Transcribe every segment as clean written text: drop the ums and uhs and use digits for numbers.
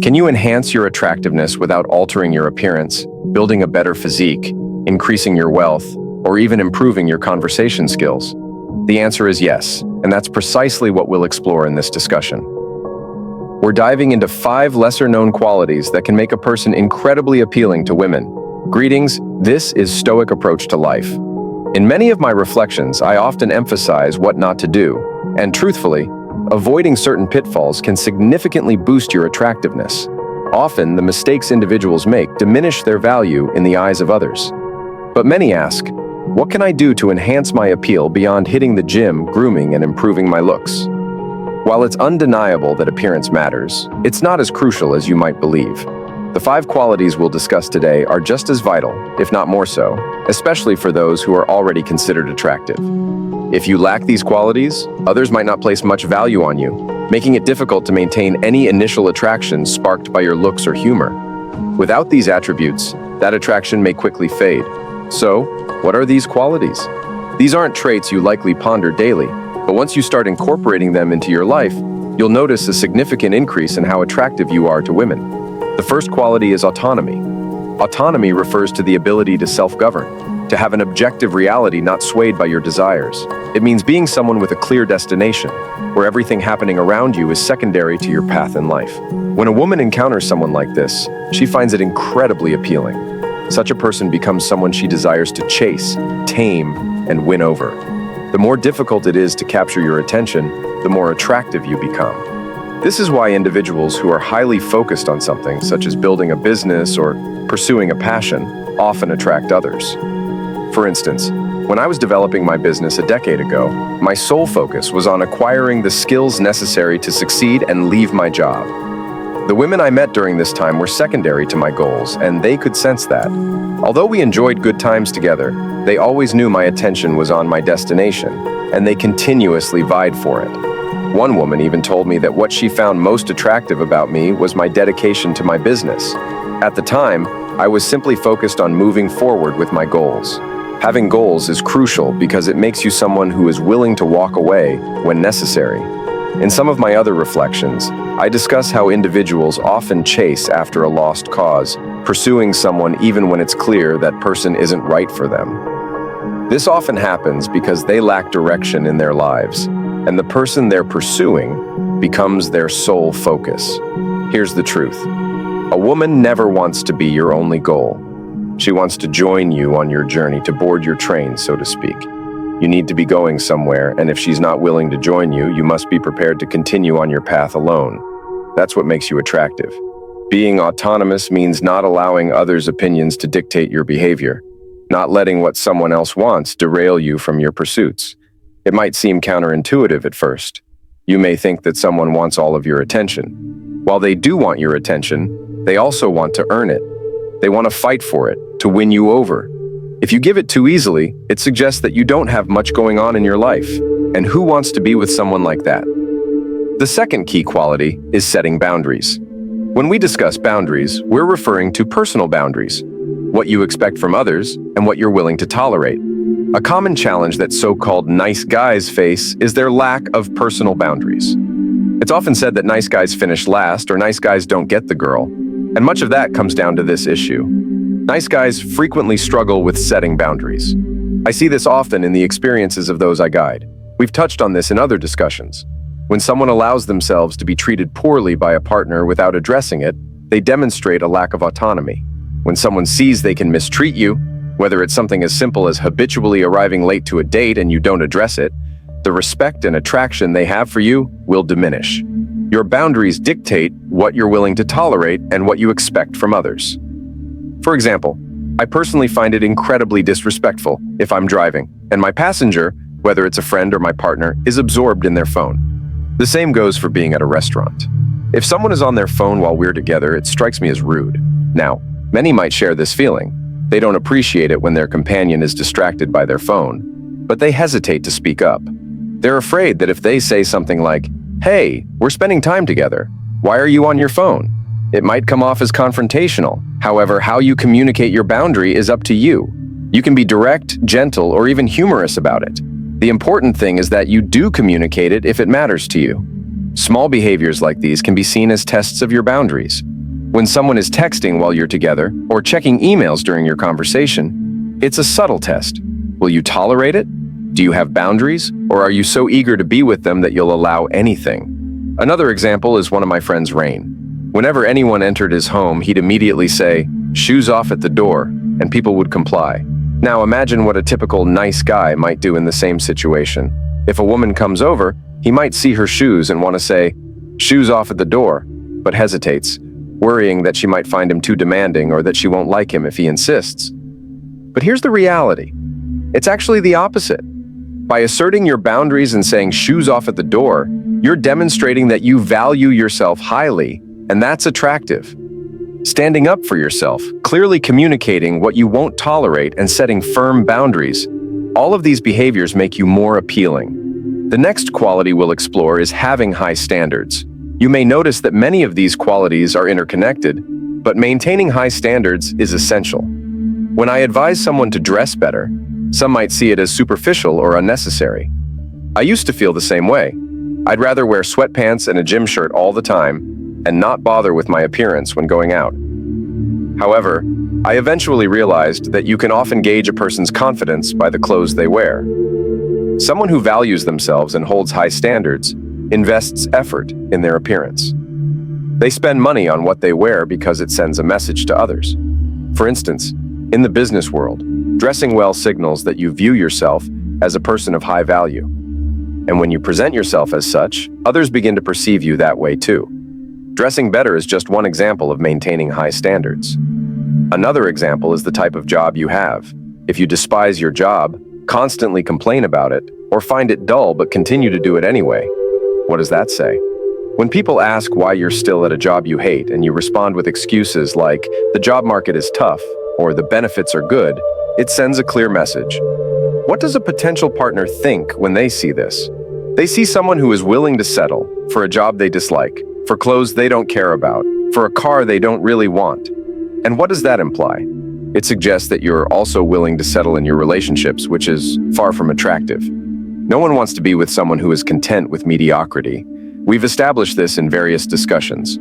Can you enhance your attractiveness without altering your appearance, building a better physique, increasing your wealth, or even improving your conversation skills? The answer is yes, and that's precisely what we'll explore in this discussion. We're diving into 5 lesser-known qualities that can make a person incredibly appealing to women. Greetings, this is Stoic approach to life. In many of my reflections, I often emphasize what not to do, and truthfully, avoiding certain pitfalls can significantly boost your attractiveness. Often, the mistakes individuals make diminish their value in the eyes of others. But many ask, what can I do to enhance my appeal beyond hitting the gym, grooming, and improving my looks? While it's undeniable that appearance matters, it's not as crucial as you might believe. The 5 qualities we'll discuss today are just as vital, if not more so, especially for those who are already considered attractive. If you lack these qualities, others might not place much value on you, making it difficult to maintain any initial attraction sparked by your looks or humor. Without these attributes, that attraction may quickly fade. So, what are these qualities? These aren't traits you likely ponder daily, but once you start incorporating them into your life, you'll notice a significant increase in how attractive you are to women. The first quality is autonomy. Autonomy refers to the ability to self-govern, to have an objective reality not swayed by your desires. It means being someone with a clear destination, where everything happening around you is secondary to your path in life. When a woman encounters someone like this, she finds it incredibly appealing. Such a person becomes someone she desires to chase, tame, and win over. The more difficult it is to capture your attention, the more attractive you become. This is why individuals who are highly focused on something, such as building a business or pursuing a passion, often attract others. For instance, when I was developing my business a decade ago, my sole focus was on acquiring the skills necessary to succeed and leave my job. The women I met during this time were secondary to my goals, and they could sense that. Although we enjoyed good times together, they always knew my attention was on my destination, and they continuously vied for it. One woman even told me that what she found most attractive about me was my dedication to my business. At the time, I was simply focused on moving forward with my goals. Having goals is crucial because it makes you someone who is willing to walk away when necessary. In some of my other reflections, I discuss how individuals often chase after a lost cause, pursuing someone even when it's clear that person isn't right for them. This often happens because they lack direction in their lives, and the person they're pursuing becomes their sole focus. Here's the truth. A woman never wants to be your only goal. She wants to join you on your journey, to board your train, so to speak. You need to be going somewhere, and if she's not willing to join you, you must be prepared to continue on your path alone. That's what makes you attractive. Being autonomous means not allowing others' opinions to dictate your behavior, not letting what someone else wants derail you from your pursuits. It might seem counterintuitive at first. You may think that someone wants all of your attention. While they do want your attention, they also want to earn it. They want to fight for it, to win you over. If you give it too easily, it suggests that you don't have much going on in your life. And who wants to be with someone like that? The second key quality is setting boundaries. When we discuss boundaries, we're referring to personal boundaries, what you expect from others and what you're willing to tolerate. A common challenge that so-called nice guys face is their lack of personal boundaries. It's often said that nice guys finish last or nice guys don't get the girl, and much of that comes down to this issue. Nice guys frequently struggle with setting boundaries. I see this often in the experiences of those I guide. We've touched on this in other discussions. When someone allows themselves to be treated poorly by a partner without addressing it, they demonstrate a lack of autonomy. When someone sees they can mistreat you, whether it's something as simple as habitually arriving late to a date and you don't address it, the respect and attraction they have for you will diminish. Your boundaries dictate what you're willing to tolerate and what you expect from others. For example, I personally find it incredibly disrespectful if I'm driving, and my passenger, whether it's a friend or my partner, is absorbed in their phone. The same goes for being at a restaurant. If someone is on their phone while we're together, it strikes me as rude. Now, many might share this feeling. They don't appreciate it when their companion is distracted by their phone, but they hesitate to speak up. They're afraid that if they say something like, "Hey, we're spending time together. Why are you on your phone?" It might come off as confrontational. However, how you communicate your boundary is up to you. You can be direct, gentle, or even humorous about it. The important thing is that you do communicate it if it matters to you. Small behaviors like these can be seen as tests of your boundaries. When someone is texting while you're together or checking emails during your conversation, it's a subtle test. Will you tolerate it? Do you have boundaries, or are you so eager to be with them that you'll allow anything? Another example is one of my friends, Rain. Whenever anyone entered his home, he'd immediately say, "Shoes off at the door," and people would comply. Now imagine what a typical nice guy might do in the same situation. If a woman comes over, he might see her shoes and want to say, "Shoes off at the door," but hesitates, worrying that she might find him too demanding or that she won't like him if he insists. But here's the reality. It's actually the opposite. By asserting your boundaries and saying "shoes off at the door," you're demonstrating that you value yourself highly, and that's attractive. Standing up for yourself, clearly communicating what you won't tolerate, and setting firm boundaries, all of these behaviors make you more appealing. The next quality we'll explore is having high standards. You may notice that many of these qualities are interconnected, but maintaining high standards is essential. When I advise someone to dress better, some might see it as superficial or unnecessary. I used to feel the same way. I'd rather wear sweatpants and a gym shirt all the time and not bother with my appearance when going out. However, I eventually realized that you can often gauge a person's confidence by the clothes they wear. Someone who values themselves and holds high standards invests effort in their appearance. They spend money on what they wear because it sends a message to others. For instance, in the business world, dressing well signals that you view yourself as a person of high value. And when you present yourself as such, others begin to perceive you that way too. Dressing better is just one example of maintaining high standards. Another example is the type of job you have. If you despise your job, constantly complain about it, or find it dull but continue to do it anyway, what does that say? When people ask why you're still at a job you hate and you respond with excuses like, "The job market is tough," or "The benefits are good," it sends a clear message. What does a potential partner think when they see this? They see someone who is willing to settle for a job they dislike, for clothes they don't care about, for a car they don't really want. And what does that imply? It suggests that you're also willing to settle in your relationships, which is far from attractive. No one wants to be with someone who is content with mediocrity. We've established this in various discussions.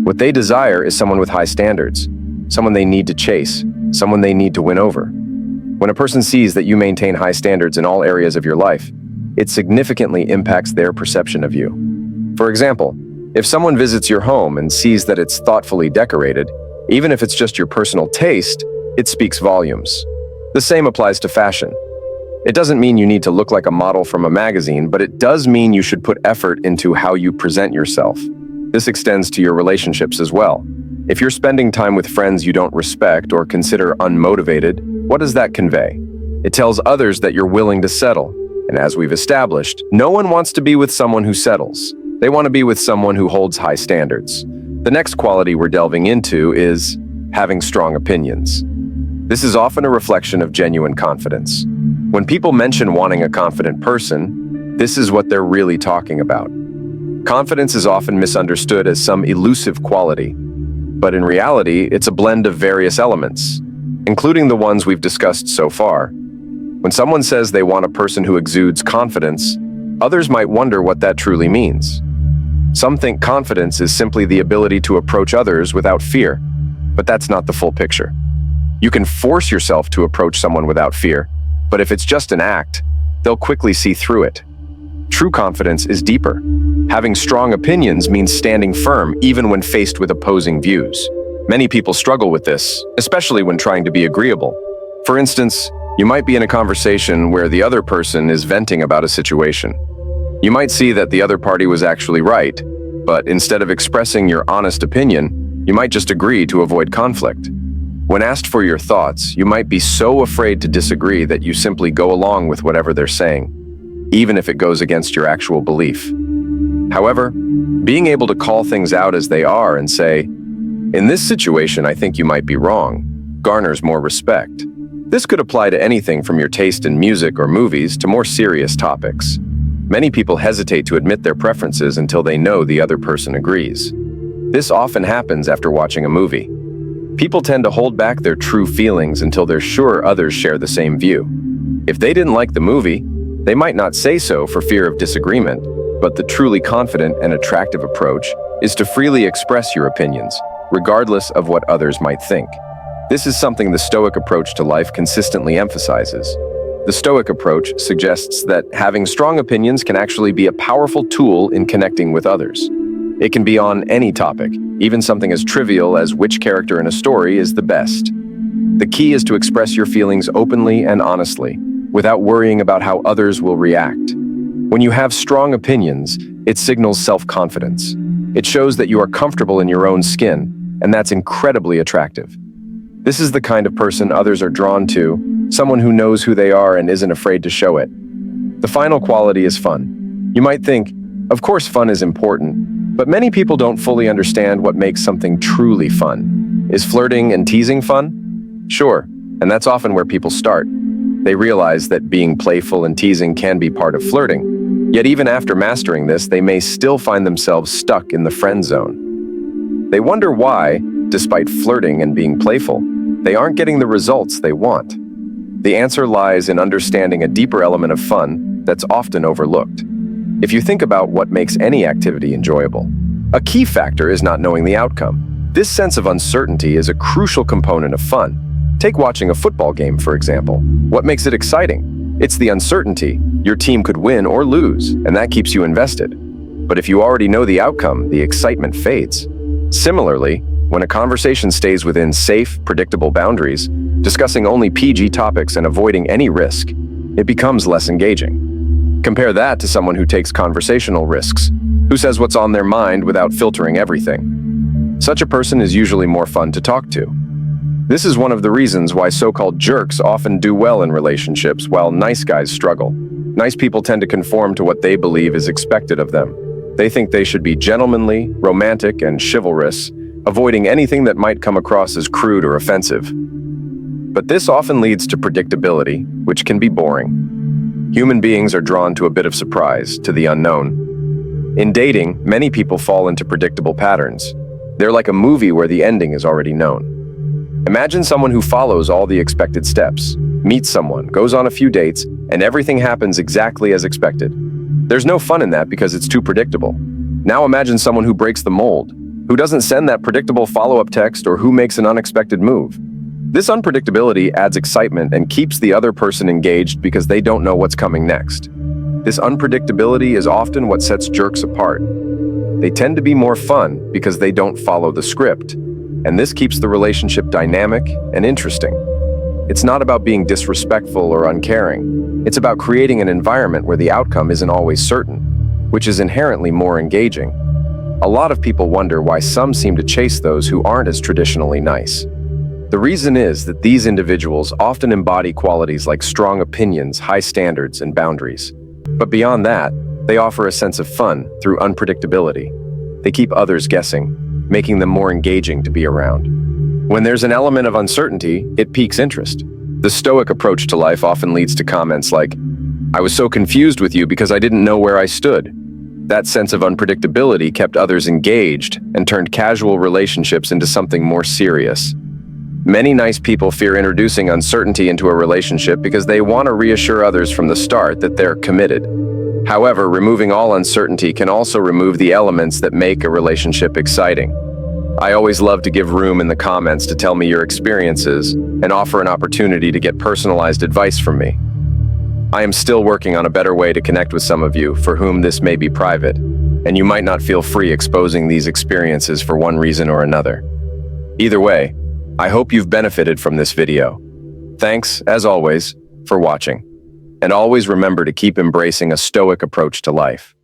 What they desire is someone with high standards, someone they need to chase, someone they need to win over. When a person sees that you maintain high standards in all areas of your life, it significantly impacts their perception of you. For example, if someone visits your home and sees that it's thoughtfully decorated, even if it's just your personal taste, it speaks volumes. The same applies to fashion. It doesn't mean you need to look like a model from a magazine, but it does mean you should put effort into how you present yourself. This extends to your relationships as well. If you're spending time with friends you don't respect or consider unmotivated, what does that convey? It tells others that you're willing to settle. And as we've established, no one wants to be with someone who settles. They want to be with someone who holds high standards. The next quality we're delving into is having strong opinions. This is often a reflection of genuine confidence. When people mention wanting a confident person, this is what they're really talking about. Confidence is often misunderstood as some elusive quality, but in reality, it's a blend of various elements, including the ones we've discussed so far. When someone says they want a person who exudes confidence, others might wonder what that truly means. Some think confidence is simply the ability to approach others without fear, but that's not the full picture. You can force yourself to approach someone without fear, but if it's just an act, they'll quickly see through it. True confidence is deeper. Having strong opinions means standing firm even when faced with opposing views. Many people struggle with this, especially when trying to be agreeable. For instance, you might be in a conversation where the other person is venting about a situation. You might see that the other party was actually right, but instead of expressing your honest opinion, you might just agree to avoid conflict. When asked for your thoughts, you might be so afraid to disagree that you simply go along with whatever they're saying, even if it goes against your actual belief. However, being able to call things out as they are and say, "In this situation, I think you might be wrong," garners more respect. This could apply to anything from your taste in music or movies to more serious topics. Many people hesitate to admit their preferences until they know the other person agrees. This often happens after watching a movie. People tend to hold back their true feelings until they're sure others share the same view. If they didn't like the movie, they might not say so for fear of disagreement, But the truly confident and attractive approach is to freely express your opinions, regardless of what others might think. This is something the Stoic approach to life consistently emphasizes. The Stoic approach suggests that having strong opinions can actually be a powerful tool in connecting with others. It can be on any topic, even something as trivial as which character in a story is the best. The key is to express your feelings openly and honestly, without worrying about how others will react. When you have strong opinions, it signals self-confidence. It shows that you are comfortable in your own skin, and that's incredibly attractive. This is the kind of person others are drawn to, someone who knows who they are and isn't afraid to show it. The final quality is fun. You might think, of course fun is important, but many people don't fully understand what makes something truly fun. Is flirting and teasing fun? Sure, and that's often where people start. They realize that being playful and teasing can be part of flirting. Yet even after mastering this, they may still find themselves stuck in the friend zone. They wonder why, despite flirting and being playful, they aren't getting the results they want. The answer lies in understanding a deeper element of fun that's often overlooked. If you think about what makes any activity enjoyable, a key factor is not knowing the outcome. This sense of uncertainty is a crucial component of fun. Take watching a football game, for example. What makes it exciting? It's the uncertainty. Your team could win or lose, and that keeps you invested. But if you already know the outcome, the excitement fades. Similarly, when a conversation stays within safe, predictable boundaries, discussing only PG topics and avoiding any risk, it becomes less engaging. Compare that to someone who takes conversational risks, who says what's on their mind without filtering everything. Such a person is usually more fun to talk to. This is one of the reasons why so-called jerks often do well in relationships while nice guys struggle. Nice people tend to conform to what they believe is expected of them. They think they should be gentlemanly, romantic, and chivalrous, avoiding anything that might come across as crude or offensive. But this often leads to predictability, which can be boring. Human beings are drawn to a bit of surprise, to the unknown. In dating, many people fall into predictable patterns. They're like a movie where the ending is already known. Imagine someone who follows all the expected steps, meets someone, goes on a few dates, and everything happens exactly as expected. There's no fun in that because it's too predictable. Now imagine someone who breaks the mold, who doesn't send that predictable follow-up text or who makes an unexpected move. This unpredictability adds excitement and keeps the other person engaged because they don't know what's coming next. This unpredictability is often what sets jerks apart. They tend to be more fun because they don't follow the script, and this keeps the relationship dynamic and interesting. It's not about being disrespectful or uncaring. It's about creating an environment where the outcome isn't always certain, which is inherently more engaging. A lot of people wonder why some seem to chase those who aren't as traditionally nice. The reason is that these individuals often embody qualities like strong opinions, high standards, and boundaries. But beyond that, they offer a sense of fun through unpredictability. They keep others guessing, making them more engaging to be around. When there's an element of uncertainty, it piques interest. The Stoic approach to life often leads to comments like, "I was so confused with you because I didn't know where I stood." That sense of unpredictability kept others engaged and turned casual relationships into something more serious. Many nice people fear introducing uncertainty into a relationship because they want to reassure others from the start that they're committed. However, removing all uncertainty can also remove the elements that make a relationship exciting. I always love to give room in the comments to tell me your experiences and offer an opportunity to get personalized advice from me. I am still working on a better way to connect with some of you for whom this may be private, and you might not feel free exposing these experiences for one reason or another. Either way, I hope you've benefited from this video. Thanks, as always, for watching. And always remember to keep embracing a Stoic approach to life.